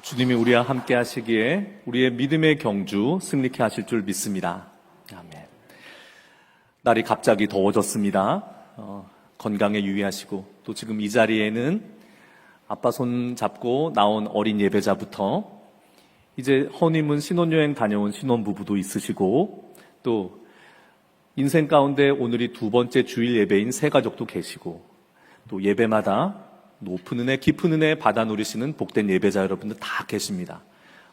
주님이 우리와 함께 하시기에 우리의 믿음의 경주 승리케 하실 줄 믿습니다. 아멘. 날이 갑자기 더워졌습니다. 건강에 유의하시고, 또 지금 이 자리에는 아빠 손 잡고 나온 어린 예배자부터 이제 허니문 신혼여행 다녀온 신혼부부도 있으시고, 또 인생 가운데 오늘이 두 번째 주일 예배인 새가족도 계시고, 또 예배마다 높은 은혜, 깊은 은혜 받아 누리시는 복된 예배자 여러분들 다 계십니다.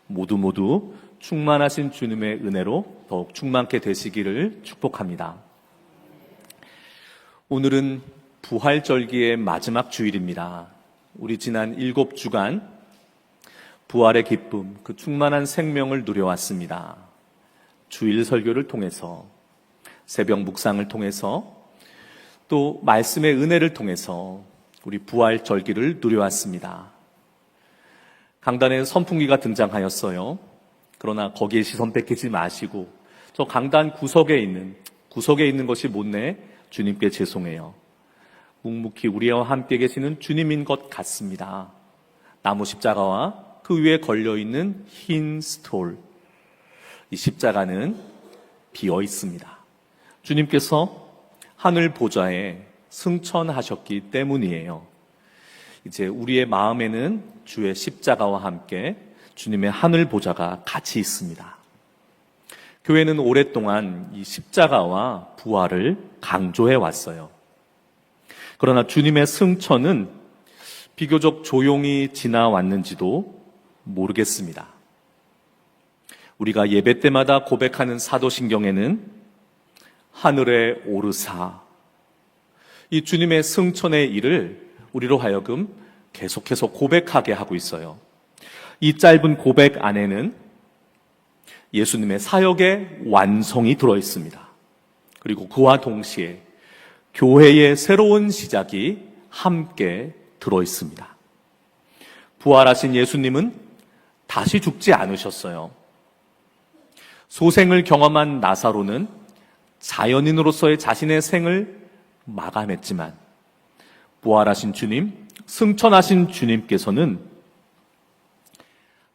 모두 충만하신 주님의 은혜로 더욱 충만케 되시기를 축복합니다. 오늘은 부활절기의 마지막 주일입니다. 우리 지난 7주간 부활의 기쁨, 그 충만한 생명을 누려왔습니다. 주일 설교를 통해서, 새벽 묵상을 통해서, 또 말씀의 은혜를 통해서 우리 부활절기를 누려왔습니다. 강단에 선풍기가 등장하였어요. 그러나 거기에 시선 뺏기지 마시고 저 강단 구석에 있는 것이 못내 주님께 죄송해요. 묵묵히 우리와 함께 계시는 주님인 것 같습니다. 나무 십자가와 그 위에 걸려있는 흰 스톨, 이 십자가는 비어 있습니다. 주님께서 하늘 보좌에 승천하셨기 때문이에요. 이제 우리의 마음에는 주의 십자가와 함께 주님의 하늘 보좌가 같이 있습니다. 교회는 오랫동안 이 십자가와 부활을 강조해 왔어요. 그러나 주님의 승천은 비교적 조용히 지나왔는지도 모르겠습니다. 우리가 예배 때마다 고백하는 사도신경에는 하늘에 오르사, 이 주님의 승천의 일을 우리로 하여금 계속해서 고백하게 하고 있어요. 이 짧은 고백 안에는 예수님의 사역의 완성이 들어 있습니다. 그리고 그와 동시에 교회의 새로운 시작이 함께 들어 있습니다. 부활하신 예수님은 다시 죽지 않으셨어요. 소생을 경험한 나사로는 자연인으로서의 자신의 생을 마감했지만, 부활하신 주님, 승천하신 주님께서는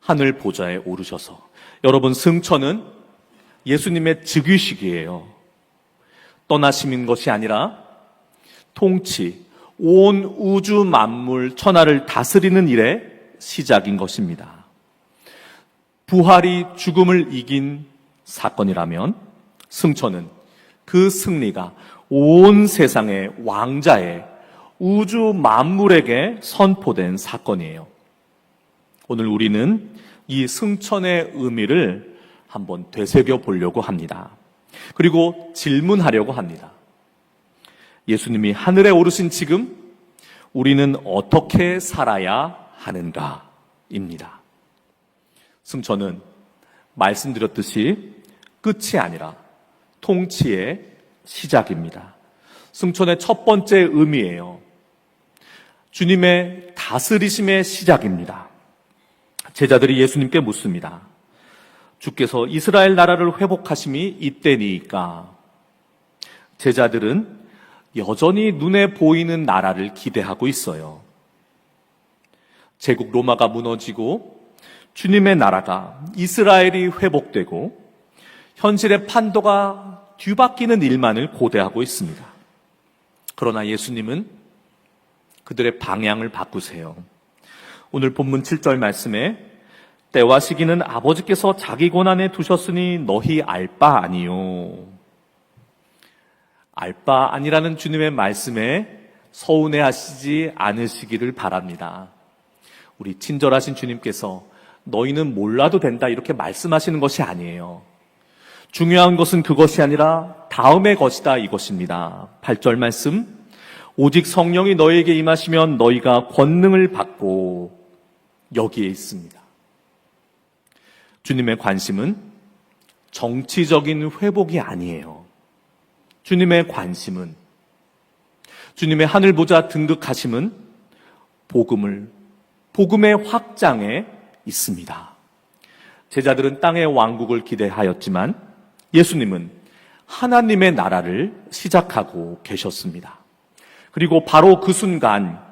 하늘 보좌에 오르셔서, 여러분, 승천은 예수님의 즉위식이에요. 떠나심인 것이 아니라 통치, 온 우주 만물 천하를 다스리는 일의 시작인 것입니다. 부활이 죽음을 이긴 사건이라면 승천은 그 승리가 온 세상의 왕자의 우주 만물에게 선포된 사건이에요. 오늘 우리는 이 승천의 의미를 한번 되새겨 보려고 합니다. 그리고 질문하려고 합니다. 예수님이 하늘에 오르신 지금 우리는 어떻게 살아야 하는가입니다. 승천은 말씀드렸듯이 끝이 아니라 통치의 시작입니다. 승천의 첫 번째 의미예요. 주님의 다스리심의 시작입니다. 제자들이 예수님께 묻습니다. 주께서 이스라엘 나라를 회복하심이 이때니까? 제자들은 여전히 눈에 보이는 나라를 기대하고 있어요. 제국 로마가 무너지고 주님의 나라가, 이스라엘이 회복되고 현실의 판도가 뒤바뀌는 일만을 고대하고 있습니다. 그러나 예수님은 그들의 방향을 바꾸세요. 오늘 본문 7절 말씀에 때와 시기는 아버지께서 자기 권한에 두셨으니 너희 알 바 아니요. 알 바 아니라는 주님의 말씀에 서운해하시지 않으시기를 바랍니다. 우리 친절하신 주님께서 너희는 몰라도 된다 이렇게 말씀하시는 것이 아니에요. 중요한 것은 그것이 아니라 다음의 것이다 이것입니다. 8절 말씀, 오직 성령이 너희에게 임하시면 너희가 권능을 받고, 여기에 있습니다. 주님의 관심은 정치적인 회복이 아니에요. 주님의 관심은, 주님의 하늘 보좌 등극하심은 복음의 확장에 있습니다. 제자들은 땅의 왕국을 기대하였지만 예수님은 하나님의 나라를 시작하고 계셨습니다. 그리고 바로 그 순간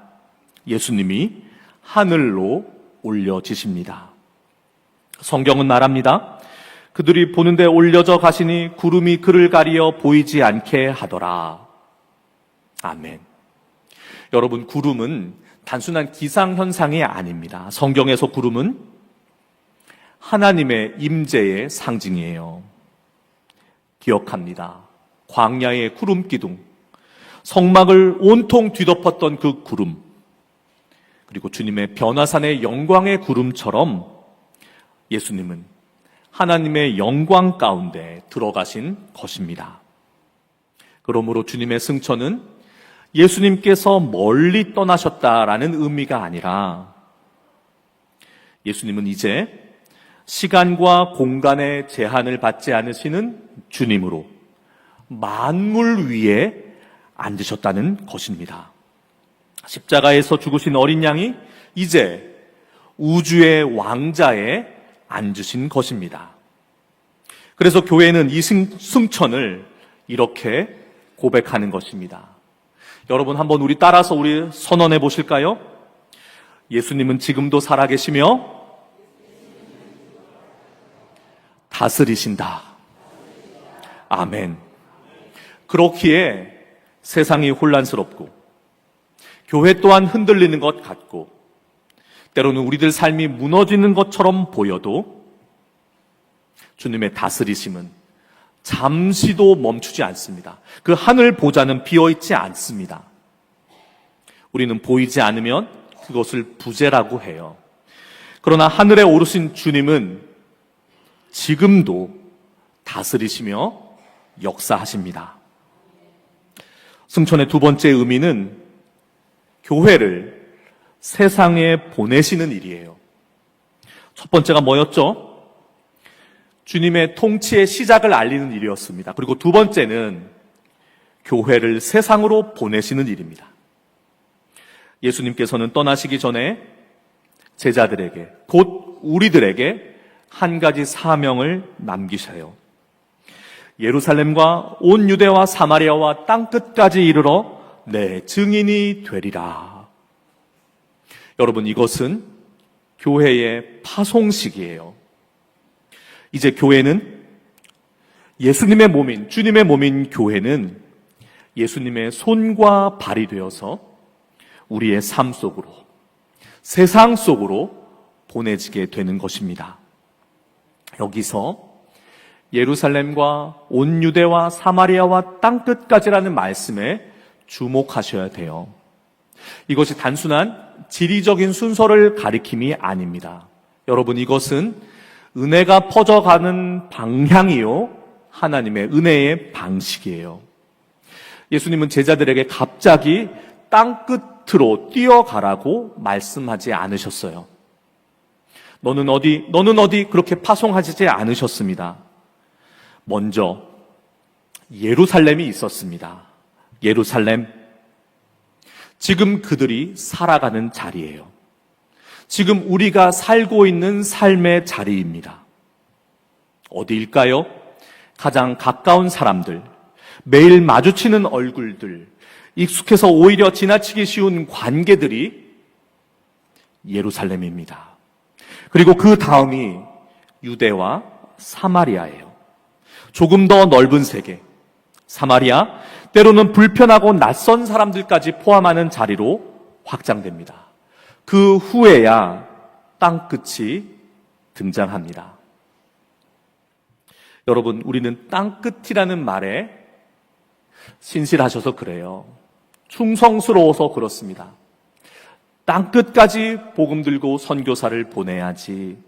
예수님이 하늘로 올려지십니다. 성경은 말합니다. 그들이 보는데 올려져 가시니 구름이 그를 가리어 보이지 않게 하더라. 아멘. 여러분, 구름은 단순한 기상현상이 아닙니다. 성경에서 구름은 하나님의 임재의 상징이에요. 기억합니다. 광야의 구름 기둥, 성막을 온통 뒤덮었던 그 구름, 그리고 주님의 변화산의 영광의 구름처럼 예수님은 하나님의 영광 가운데 들어가신 것입니다. 그러므로 주님의 승천은 예수님께서 멀리 떠나셨다라는 의미가 아니라 예수님은 이제 시간과 공간의 제한을 받지 않으시는 주님으로 만물 위에 앉으셨다는 것입니다. 십자가에서 죽으신 어린 양이 이제 우주의 왕자에 앉으신 것입니다. 그래서 교회는 이 승천을 이렇게 고백하는 것입니다. 여러분, 한번 우리 따라서 우리 선언해 보실까요? 예수님은 지금도 살아계시며 다스리신다. 아멘. 그렇기에 세상이 혼란스럽고 교회 또한 흔들리는 것 같고 때로는 우리들 삶이 무너지는 것처럼 보여도 주님의 다스리심은 잠시도 멈추지 않습니다. 그 하늘 보좌는 비어있지 않습니다. 우리는 보이지 않으면 그것을 부재라고 해요. 그러나 하늘에 오르신 주님은 지금도 다스리시며 역사하십니다. 승천의 두 번째 의미는 교회를 세상에 보내시는 일이에요. 첫 번째가 뭐였죠? 주님의 통치의 시작을 알리는 일이었습니다. 그리고 두 번째는 교회를 세상으로 보내시는 일입니다. 예수님께서는 떠나시기 전에 제자들에게, 곧 우리들에게 한 가지 사명을 남기셔요. 예루살렘과 온 유대와 사마리아와 땅끝까지 이르러 내 증인이 되리라. 여러분, 이것은 교회의 파송식이에요. 이제 교회는 예수님의 몸인, 주님의 몸인 교회는 예수님의 손과 발이 되어서 우리의 삶 속으로, 세상 속으로 보내지게 되는 것입니다. 여기서 예루살렘과 온 유대와 사마리아와 땅끝까지라는 말씀에 주목하셔야 돼요. 이것이 단순한 지리적인 순서를 가리킴이 아닙니다. 여러분, 이것은 은혜가 퍼져가는 방향이요, 하나님의 은혜의 방식이에요. 예수님은 제자들에게 갑자기 땅끝으로 뛰어가라고 말씀하지 않으셨어요. 너는 어디 그렇게 파송하시지 않으셨습니다. 먼저 예루살렘이 있었습니다. 예루살렘, 지금 그들이 살아가는 자리예요. 지금 우리가 살고 있는 삶의 자리입니다. 어디일까요? 가장 가까운 사람들, 매일 마주치는 얼굴들, 익숙해서 오히려 지나치기 쉬운 관계들이 예루살렘입니다. 그리고 그 다음이 유대와 사마리아예요. 조금 더 넓은 세계, 사마리아, 때로는 불편하고 낯선 사람들까지 포함하는 자리로 확장됩니다. 그 후에야 땅끝이 등장합니다. 여러분, 우리는 땅끝이라는 말에 신실하셔서 그래요. 충성스러워서 그렇습니다. 땅끝까지 복음 들고 선교사를 보내야지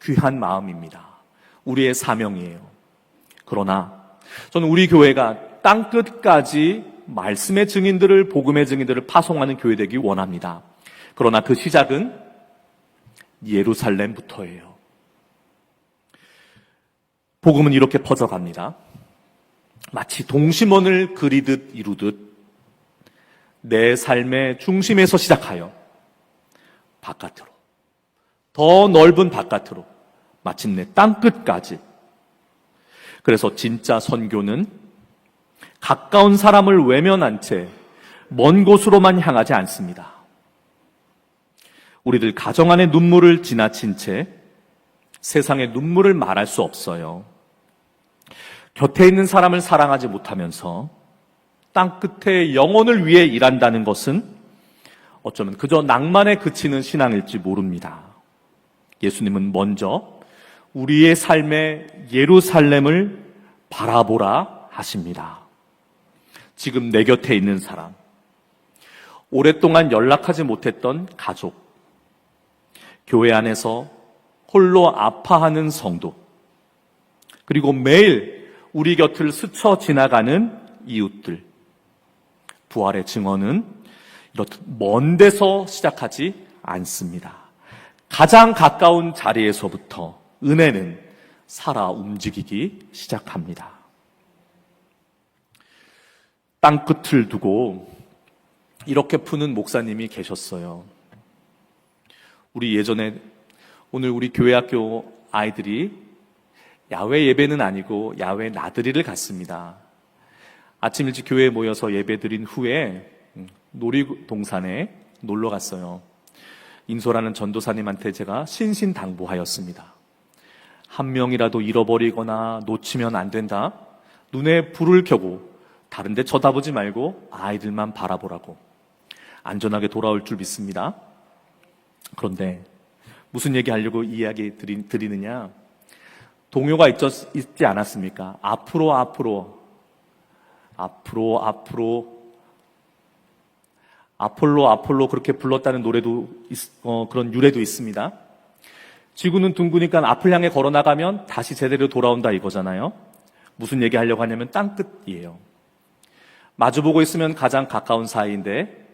귀한 마음입니다. 우리의 사명이에요. 그러나 저는 우리 교회가 땅끝까지 말씀의 증인들을, 복음의 증인들을 파송하는 교회 되기 원합니다. 그러나 그 시작은 예루살렘부터예요. 복음은 이렇게 퍼져갑니다. 마치 동심원을 그리듯 이루듯 내 삶의 중심에서 시작하여 바깥으로, 더 넓은 바깥으로, 마침내 땅끝까지. 그래서 진짜 선교는 가까운 사람을 외면한 채 먼 곳으로만 향하지 않습니다. 우리들 가정 안의 눈물을 지나친 채 세상의 눈물을 말할 수 없어요. 곁에 있는 사람을 사랑하지 못하면서 땅끝에 영혼을 위해 일한다는 것은 어쩌면 그저 낭만에 그치는 신앙일지 모릅니다. 예수님은 먼저 우리의 삶의 예루살렘을 바라보라 하십니다. 지금 내 곁에 있는 사람, 오랫동안 연락하지 못했던 가족, 교회 안에서 홀로 아파하는 성도, 그리고 매일 우리 곁을 스쳐 지나가는 이웃들. 부활의 증언은 이렇듯 먼 데서 시작하지 않습니다. 가장 가까운 자리에서부터 은혜는 살아 움직이기 시작합니다. 땅끝을 두고 이렇게 푸는 목사님이 계셨어요. 오늘 우리 교회학교 아이들이 야외 예배는 아니고 야외 나들이를 갔습니다. 아침 일찍 교회에 모여서 예배 드린 후에 놀이동산에 놀러 갔어요. 인소라는 전도사님한테 제가 신신당부하였습니다. 한 명이라도 잃어버리거나 놓치면 안 된다. 눈에 불을 켜고 다른 데 쳐다보지 말고 아이들만 바라보라고. 안전하게 돌아올 줄 믿습니다. 그런데 무슨 얘기하려고 이 이야기 드리느냐? 동요가 있지 않았습니까? 앞으로 아폴로 그렇게 불렀다는 노래도 그런 유래도 있습니다. 지구는 둥그니까 앞을 향해 걸어나가면 다시 제대로 돌아온다 이거잖아요. 무슨 얘기하려고 하냐면 땅끝이에요. 마주보고 있으면 가장 가까운 사이인데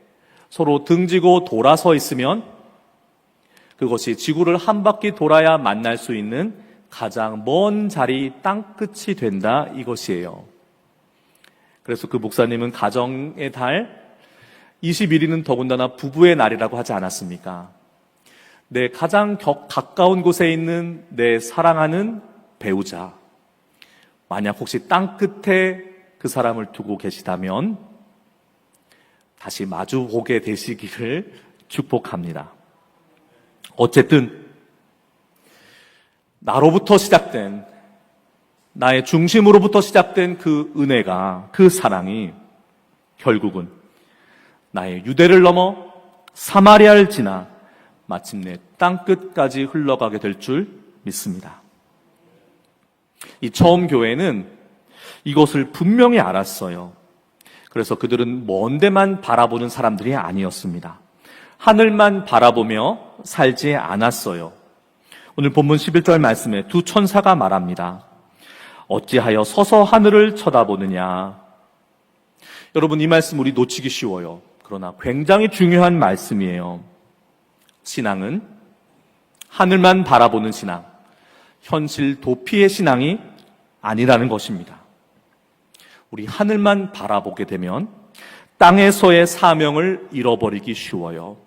서로 등지고 돌아서 있으면 그것이 지구를 한 바퀴 돌아야 만날 수 있는 가장 먼 자리 땅끝이 된다 이것이에요. 그래서 그 목사님은 가정의 달 21일은 더군다나 부부의 날이라고 하지 않았습니까? 내 가장 가까운 곳에 있는 내 사랑하는 배우자, 만약 혹시 땅끝에 그 사람을 두고 계시다면 다시 마주보게 되시기를 축복합니다. 어쨌든 나로부터 시작된, 나의 중심으로부터 시작된 그 은혜가, 그 사랑이 결국은 나의 유대를 넘어 사마리아를 지나 마침내 땅끝까지 흘러가게 될 줄 믿습니다. 이 처음 교회는 이것을 분명히 알았어요. 그래서 그들은 먼 데만 바라보는 사람들이 아니었습니다. 하늘만 바라보며 살지 않았어요. 오늘 본문 11절 말씀에 두 천사가 말합니다. 어찌하여 서서 하늘을 쳐다보느냐. 여러분, 이 말씀 우리 놓치기 쉬워요. 그러나 굉장히 중요한 말씀이에요. 신앙은 하늘만 바라보는 신앙, 현실 도피의 신앙이 아니라는 것입니다. 우리 하늘만 바라보게 되면 땅에서의 사명을 잃어버리기 쉬워요.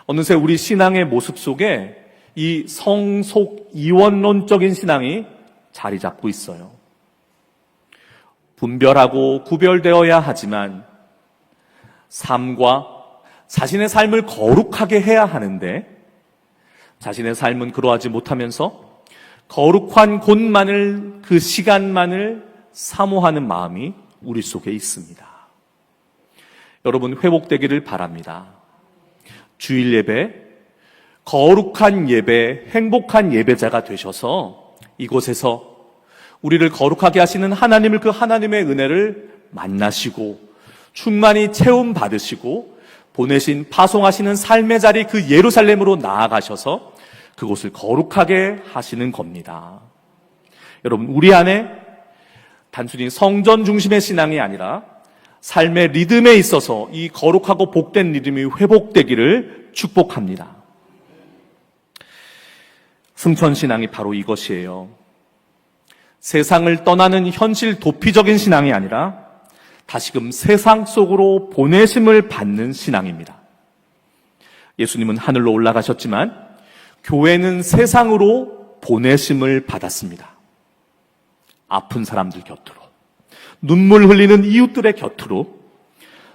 어느새 우리 신앙의 모습 속에 이 성속 이원론적인 신앙이 자리 잡고 있어요. 분별하고 구별되어야 하지만 삶과 자신의 삶을 거룩하게 해야 하는데 자신의 삶은 그러하지 못하면서 거룩한 곳만을, 그 시간만을 사모하는 마음이 우리 속에 있습니다. 여러분, 회복되기를 바랍니다. 주일 예배, 거룩한 예배, 행복한 예배자가 되셔서 이곳에서 우리를 거룩하게 하시는 하나님을, 그 하나님의 은혜를 만나시고 충만히 체험 받으시고 보내신, 파송하시는 삶의 자리 그 예루살렘으로 나아가셔서 그곳을 거룩하게 하시는 겁니다. 여러분, 우리 안에 단순히 성전 중심의 신앙이 아니라 삶의 리듬에 있어서 이 거룩하고 복된 리듬이 회복되기를 축복합니다. 승천신앙이 바로 이것이에요. 세상을 떠나는 현실 도피적인 신앙이 아니라 다시금 세상 속으로 보내심을 받는 신앙입니다. 예수님은 하늘로 올라가셨지만 교회는 세상으로 보내심을 받았습니다. 아픈 사람들 곁으로, 눈물 흘리는 이웃들의 곁으로,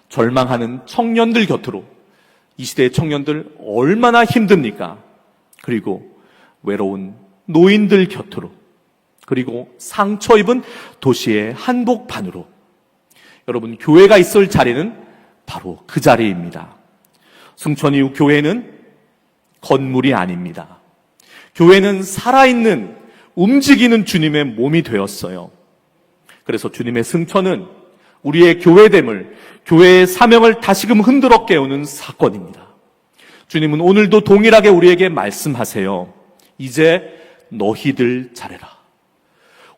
절망하는 청년들 곁으로, 이 시대의 청년들 얼마나 힘듭니까? 그리고 외로운 노인들 곁으로, 그리고 상처 입은 도시의 한복판으로, 여러분, 교회가 있을 자리는 바로 그 자리입니다. 승천 이후 교회는 건물이 아닙니다. 교회는 살아있는, 움직이는 주님의 몸이 되었어요. 그래서 주님의 승천은 우리의 교회됨을, 교회의 사명을 다시금 흔들어 깨우는 사건입니다. 주님은 오늘도 동일하게 우리에게 말씀하세요. 이제 너희들 잘해라.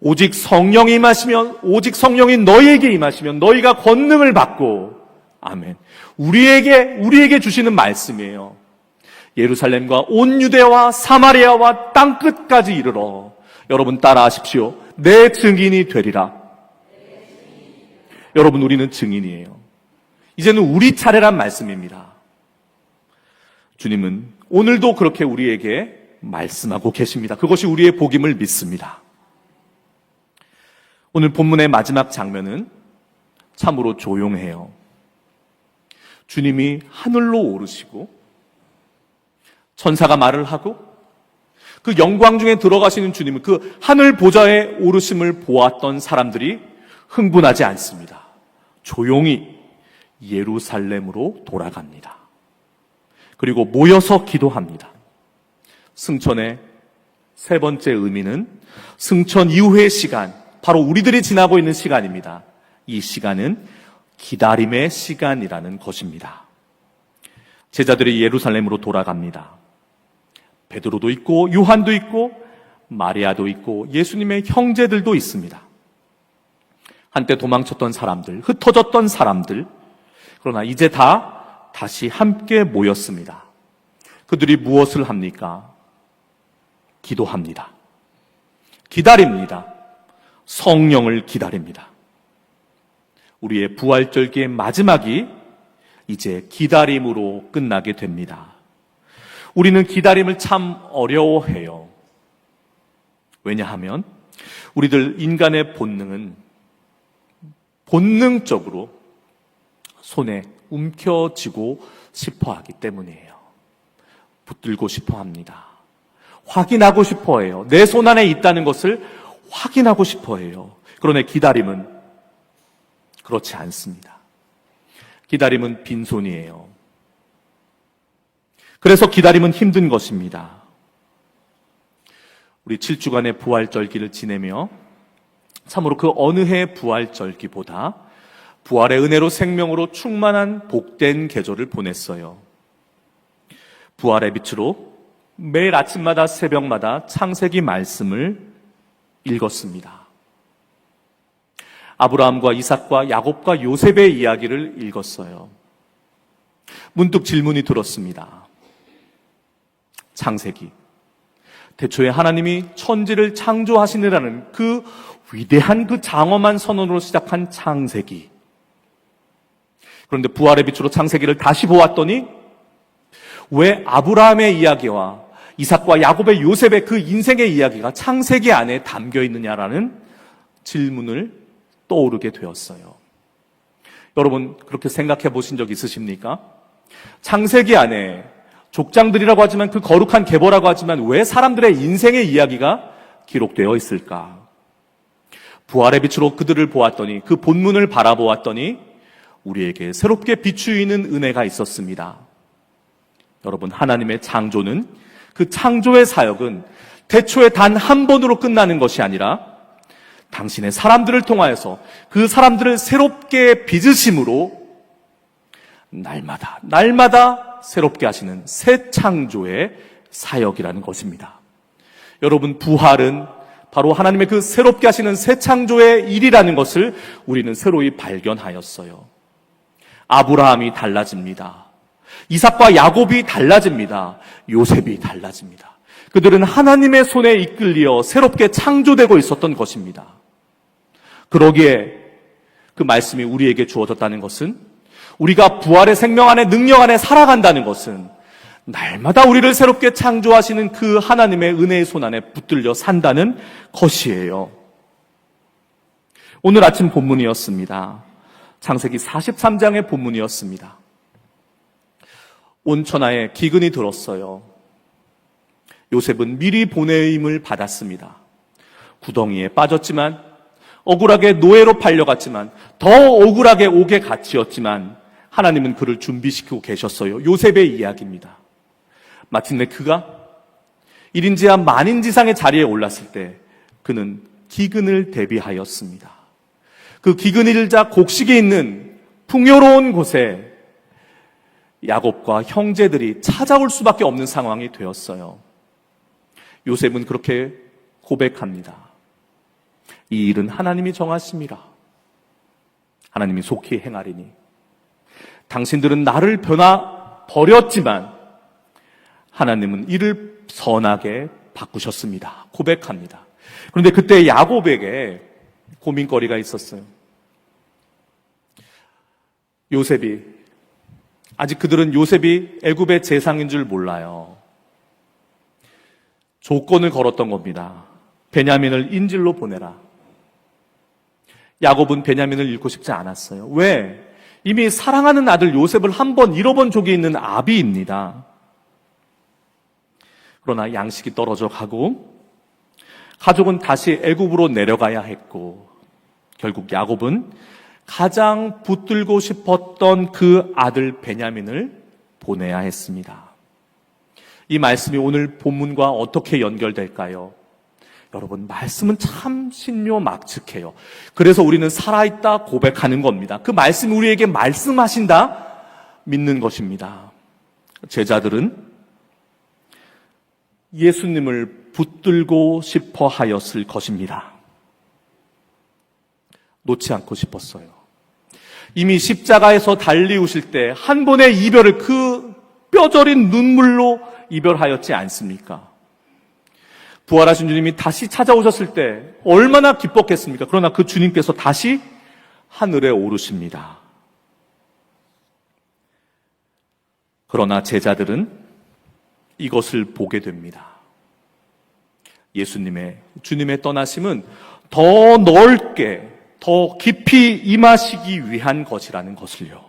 오직 성령이 임하시면, 오직 성령이 너희에게 임하시면 너희가 권능을 받고, 아멘. 우리에게 주시는 말씀이에요. 예루살렘과 온 유대와 사마리아와 땅끝까지 이르러 여러분 따라하십시오. 내 증인이 되리라. 여러분, 우리는 증인이에요. 이제는 우리 차례란 말씀입니다. 주님은 오늘도 그렇게 우리에게 말씀하고 계십니다. 그것이 우리의 복임을 믿습니다. 오늘 본문의 마지막 장면은 참으로 조용해요. 주님이 하늘로 오르시고 천사가 말을 하고 그 영광 중에 들어가시는 주님은 그 하늘 보좌에 오르심을 보았던 사람들이 흥분하지 않습니다. 조용히 예루살렘으로 돌아갑니다. 그리고 모여서 기도합니다. 승천의 세 번째 의미는 승천 이후의 시간, 바로 우리들이 지나고 있는 시간입니다. 이 시간은 기다림의 시간이라는 것입니다. 제자들이 예루살렘으로 돌아갑니다. 베드로도 있고 요한도 있고 마리아도 있고 예수님의 형제들도 있습니다. 한때 도망쳤던 사람들, 흩어졌던 사람들, 그러나 이제 다시 함께 모였습니다. 그들이 무엇을 합니까? 기도합니다. 기다립니다. 성령을 기다립니다. 우리의 부활절기의 마지막이 이제 기다림으로 끝나게 됩니다. 우리는 기다림을 참 어려워해요. 왜냐하면 우리들 인간의 본능은 본능적으로 손에 움켜쥐고 싶어 하기 때문이에요. 붙들고 싶어 합니다. 확인하고 싶어 해요. 내 손 안에 있다는 것을 확인하고 싶어 해요. 그러나 기다림은 그렇지 않습니다. 기다림은 빈손이에요. 그래서 기다림은 힘든 것입니다. 우리 7주간의 부활절기를 지내며 참으로 그 어느 해 부활절기보다 부활의 은혜로 생명으로 충만한 복된 계절을 보냈어요. 부활의 빛으로 매일 아침마다 새벽마다 창세기 말씀을 읽었습니다. 아브라함과 이삭과 야곱과 요셉의 이야기를 읽었어요. 문득 질문이 들었습니다. 창세기, 태초에 하나님이 천지를 창조하시느라는 그 위대한 그 장엄한 선언으로 시작한 창세기. 그런데 부활의 빛으로 창세기를 다시 보았더니 왜 아브라함의 이야기와 이삭과 야곱의 요셉의 그 인생의 이야기가 창세기 안에 담겨 있느냐라는 질문을 떠오르게 되었어요. 여러분, 그렇게 생각해 보신 적 있으십니까? 창세기 안에 족장들이라고 하지만 그 거룩한 계보라고 하지만 왜 사람들의 인생의 이야기가 기록되어 있을까? 부활의 빛으로 그들을 보았더니, 그 본문을 바라보았더니 우리에게 새롭게 비추이는 은혜가 있었습니다. 여러분, 하나님의 창조는, 그 창조의 사역은 태초에 단 한 번으로 끝나는 것이 아니라 당신의 사람들을 통하여서 그 사람들을 새롭게 빚으심으로 날마다 새롭게 하시는 새 창조의 사역이라는 것입니다. 여러분, 부활은 바로 하나님의 그 새롭게 하시는 새 창조의 일이라는 것을 우리는 새로이 발견하였어요. 아브라함이 달라집니다. 이삭과 야곱이 달라집니다. 요셉이 달라집니다. 그들은 하나님의 손에 이끌려 새롭게 창조되고 있었던 것입니다. 그러기에 그 말씀이 우리에게 주어졌다는 것은, 우리가 부활의 생명 안에, 능력 안에 살아간다는 것은 날마다 우리를 새롭게 창조하시는 그 하나님의 은혜의 손 안에 붙들려 산다는 것이에요. 오늘 아침 본문이었습니다. 창세기 43장의 본문이었습니다. 온 천하에 기근이 들었어요. 요셉은 미리 보내임을 받았습니다. 구덩이에 빠졌지만, 억울하게 노예로 팔려갔지만, 더 억울하게 옥에 갇히었지만 하나님은 그를 준비시키고 계셨어요. 요셉의 이야기입니다. 마침내 그가 1인지하 만인지상의 자리에 올랐을 때 그는 기근을 대비하였습니다. 그 기근이 일자 곡식이 있는 풍요로운 곳에 야곱과 형제들이 찾아올 수밖에 없는 상황이 되었어요. 요셉은 그렇게 고백합니다. 이 일은 하나님이 정하심이라. 하나님이 속히 행하리니. 당신들은 나를 버렸지만 하나님은 이를 선하게 바꾸셨습니다. 고백합니다. 그런데 그때 야곱에게 고민거리가 있었어요. 아직 그들은 요셉이 애굽의 재상인 줄 몰라요. 조건을 걸었던 겁니다. 베냐민을 인질로 보내라. 야곱은 베냐민을 잃고 싶지 않았어요. 왜? 이미 사랑하는 아들 요셉을 한 번 잃어본 적이 있는 아비입니다. 그러나 양식이 떨어져 가고 가족은 다시 애굽으로 내려가야 했고 결국 야곱은 가장 붙들고 싶었던 그 아들 베냐민을 보내야 했습니다. 이 말씀이 오늘 본문과 어떻게 연결될까요? 여러분, 말씀은 참 신묘막측해요. 그래서 우리는 살아있다 고백하는 겁니다. 그 말씀이 우리에게 말씀하신다 믿는 것입니다. 제자들은 예수님을 붙들고 싶어 하였을 것입니다. 놓지 않고 싶었어요. 이미 십자가에서 달리우실 때 한 번의 이별을 그 뼈저린 눈물로 이별하였지 않습니까? 부활하신 주님이 다시 찾아오셨을 때 얼마나 기뻤겠습니까? 그러나 그 주님께서 다시 하늘에 오르십니다. 그러나 제자들은 이것을 보게 됩니다. 주님의 떠나심은 더 넓게, 더 깊이 임하시기 위한 것이라는 것을요.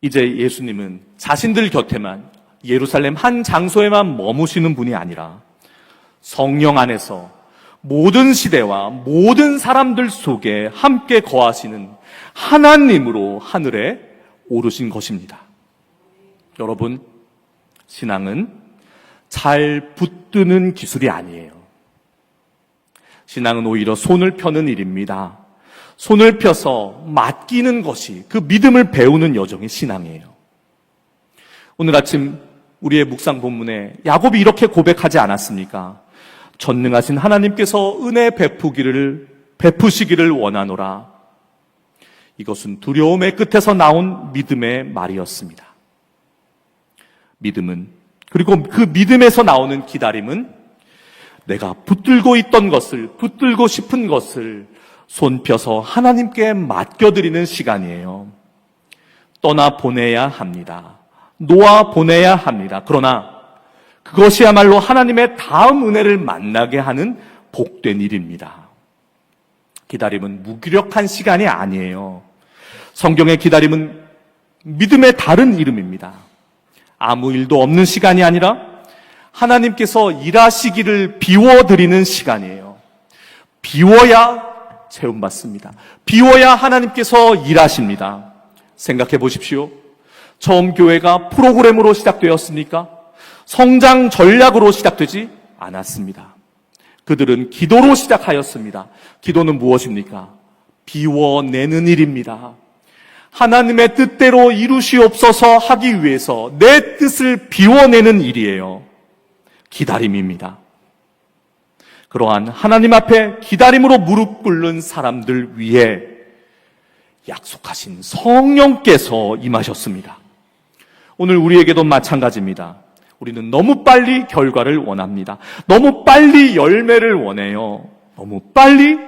이제 예수님은 자신들 곁에만, 예루살렘 한 장소에만 머무시는 분이 아니라 성령 안에서 모든 시대와 모든 사람들 속에 함께 거하시는 하나님으로 하늘에 오르신 것입니다. 여러분, 신앙은 잘 붙드는 기술이 아니에요. 신앙은 오히려 손을 펴는 일입니다. 손을 펴서 맡기는 것이 그 믿음을 배우는 여정이 신앙이에요. 오늘 아침 우리의 묵상 본문에 야곱이 이렇게 고백하지 않았습니까? 전능하신 하나님께서 은혜 베푸시기를 원하노라. 이것은 두려움의 끝에서 나온 믿음의 말이었습니다. 믿음은, 그리고 그 믿음에서 나오는 기다림은 내가 붙들고 있던 것을, 붙들고 싶은 것을 손펴서 하나님께 맡겨드리는 시간이에요. 떠나 보내야 합니다. 놓아 보내야 합니다. 그러나 그것이야말로 하나님의 다음 은혜를 만나게 하는 복된 일입니다. 기다림은 무기력한 시간이 아니에요. 성경의 기다림은 믿음의 다른 이름입니다. 아무 일도 없는 시간이 아니라 하나님께서 일하시기를 비워드리는 시간이에요. 비워야 체험받습니다. 비워야 하나님께서 일하십니다. 생각해 보십시오. 처음 교회가 프로그램으로 시작되었습니까? 성장 전략으로 시작되지 않았습니다. 그들은 기도로 시작하였습니다. 기도는 무엇입니까? 비워내는 일입니다. 하나님의 뜻대로 이루시옵소서 하기 위해서 내 뜻을 비워내는 일이에요. 기다림입니다. 그러한 하나님 앞에 기다림으로 무릎 꿇는 사람들 위해 약속하신 성령께서 임하셨습니다. 오늘 우리에게도 마찬가지입니다. 우리는 너무 빨리 결과를 원합니다. 너무 빨리 열매를 원해요. 너무 빨리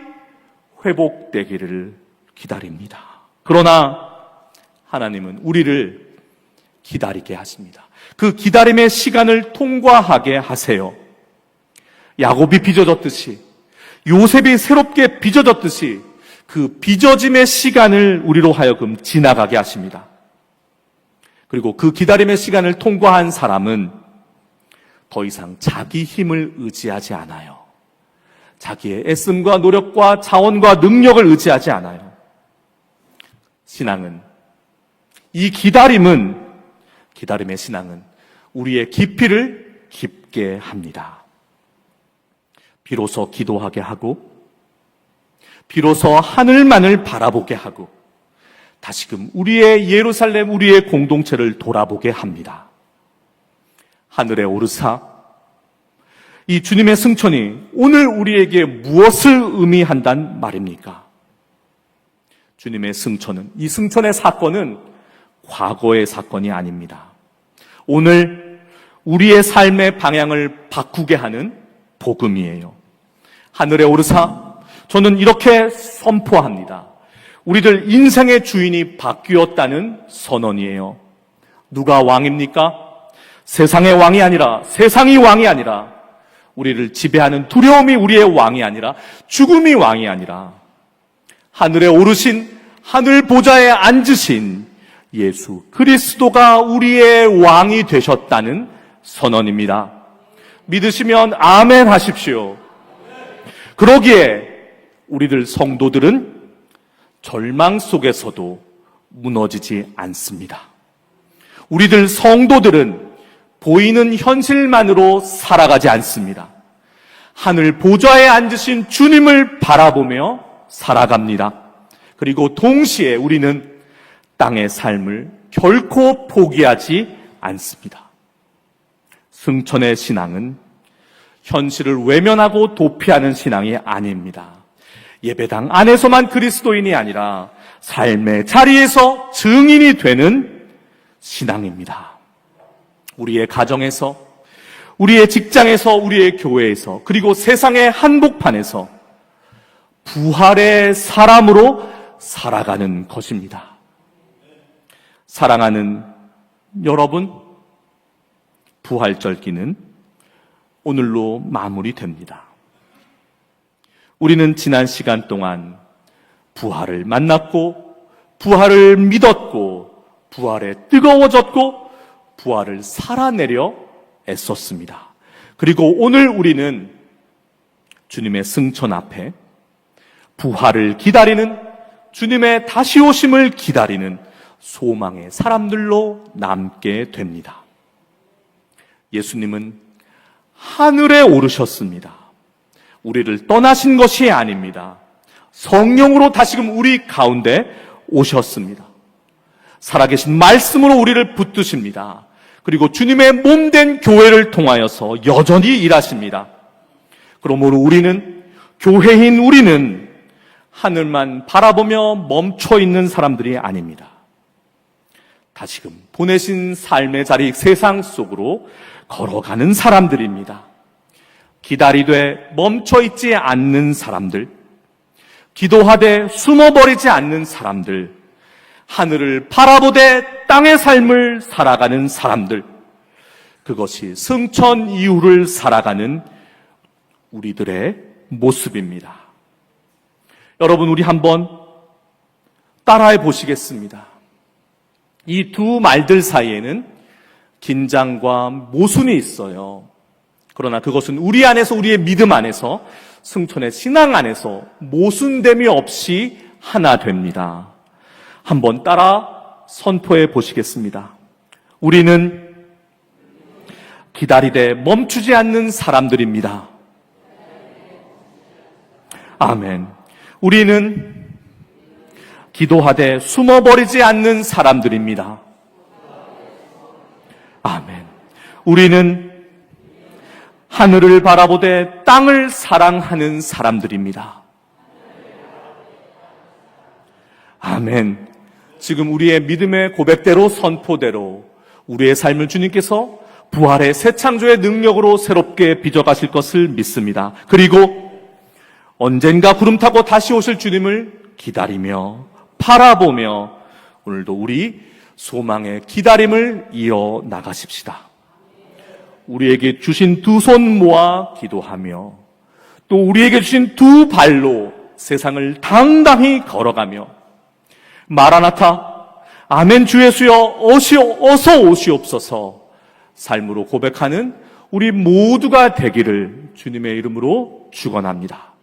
회복되기를 기다립니다. 그러나 하나님은 우리를 기다리게 하십니다. 그 기다림의 시간을 통과하게 하세요. 야곱이 빚어졌듯이, 요셉이 새롭게 빚어졌듯이 그 빚어짐의 시간을 우리로 하여금 지나가게 하십니다. 그리고 그 기다림의 시간을 통과한 사람은 더 이상 자기 힘을 의지하지 않아요. 자기의 애씀과 노력과 자원과 능력을 의지하지 않아요. 신앙은, 이 기다림의 신앙은 우리의 깊이를 깊게 합니다. 비로소 기도하게 하고, 비로소 하늘만을 바라보게 하고, 다시금 우리의 예루살렘, 우리의 공동체를 돌아보게 합니다. 하늘에 오르사, 이 주님의 승천이 오늘 우리에게 무엇을 의미한단 말입니까? 주님의 승천은, 이 승천의 사건은 과거의 사건이 아닙니다. 오늘 우리의 삶의 방향을 바꾸게 하는 복음이에요. 하늘에 오르사, 저는 이렇게 선포합니다. 우리들 인생의 주인이 바뀌었다는 선언이에요. 누가 왕입니까? 세상의 왕이 아니라, 세상이 왕이 아니라, 우리를 지배하는 두려움이 우리의 왕이 아니라, 죽음이 왕이 아니라, 하늘에 오르신, 하늘 보좌에 앉으신 예수 그리스도가 우리의 왕이 되셨다는 선언입니다. 믿으시면 아멘 하십시오. 그러기에 우리들 성도들은 절망 속에서도 무너지지 않습니다. 우리들 성도들은 보이는 현실만으로 살아가지 않습니다. 하늘 보좌에 앉으신 주님을 바라보며 살아갑니다. 그리고 동시에 우리는 땅의 삶을 결코 포기하지 않습니다. 승천의 신앙은 현실을 외면하고 도피하는 신앙이 아닙니다. 예배당 안에서만 그리스도인이 아니라 삶의 자리에서 증인이 되는 신앙입니다. 우리의 가정에서, 우리의 직장에서, 우리의 교회에서, 그리고 세상의 한복판에서 부활의 사람으로 살아가는 것입니다. 사랑하는 여러분, 부활절기는 오늘로 마무리됩니다. 우리는 지난 시간 동안 부활을 만났고, 부활을 믿었고, 부활에 뜨거워졌고, 부활을 살아내려 애썼습니다. 그리고 오늘 우리는 주님의 승천 앞에 부활을 기다리는, 주님의 다시 오심을 기다리는 소망의 사람들로 남게 됩니다. 예수님은 하늘에 오르셨습니다. 우리를 떠나신 것이 아닙니다. 성령으로 다시금 우리 가운데 오셨습니다. 살아계신 말씀으로 우리를 붙드십니다. 그리고 주님의 몸된 교회를 통하여서 여전히 일하십니다. 그러므로 우리는, 교회인 우리는 하늘만 바라보며 멈춰 있는 사람들이 아닙니다. 다시금 보내신 삶의 자리, 세상 속으로 걸어가는 사람들입니다. 기다리되 멈춰 있지 않는 사람들, 기도하되 숨어버리지 않는 사람들, 하늘을 바라보되 땅의 삶을 살아가는 사람들, 그것이 승천 이후를 살아가는 우리들의 모습입니다. 여러분, 우리 한번 따라해 보시겠습니다. 이 두 말들 사이에는 긴장과 모순이 있어요. 그러나 그것은 우리 안에서, 우리의 믿음 안에서, 승천의 신앙 안에서 모순됨이 없이 하나 됩니다. 한번 따라 선포해 보시겠습니다. 우리는 기다리되 멈추지 않는 사람들입니다. 아멘. 우리는 기도하되 숨어버리지 않는 사람들입니다. 아멘. 우리는 하늘을 바라보되 땅을 사랑하는 사람들입니다. 아멘. 지금 우리의 믿음의 고백대로, 선포대로 우리의 삶을 주님께서 부활의 새 창조의 능력으로 새롭게 빚어가실 것을 믿습니다. 그리고 언젠가 구름 타고 다시 오실 주님을 기다리며 바라보며 오늘도 우리 소망의 기다림을 이어나가십시다. 우리에게 주신 두 손 모아 기도하며, 또 우리에게 주신 두 발로 세상을 당당히 걸어가며, 마라나타, 아멘 주 예수여 어서 오시옵소서 삶으로 고백하는 우리 모두가 되기를 주님의 이름으로 축원합니다.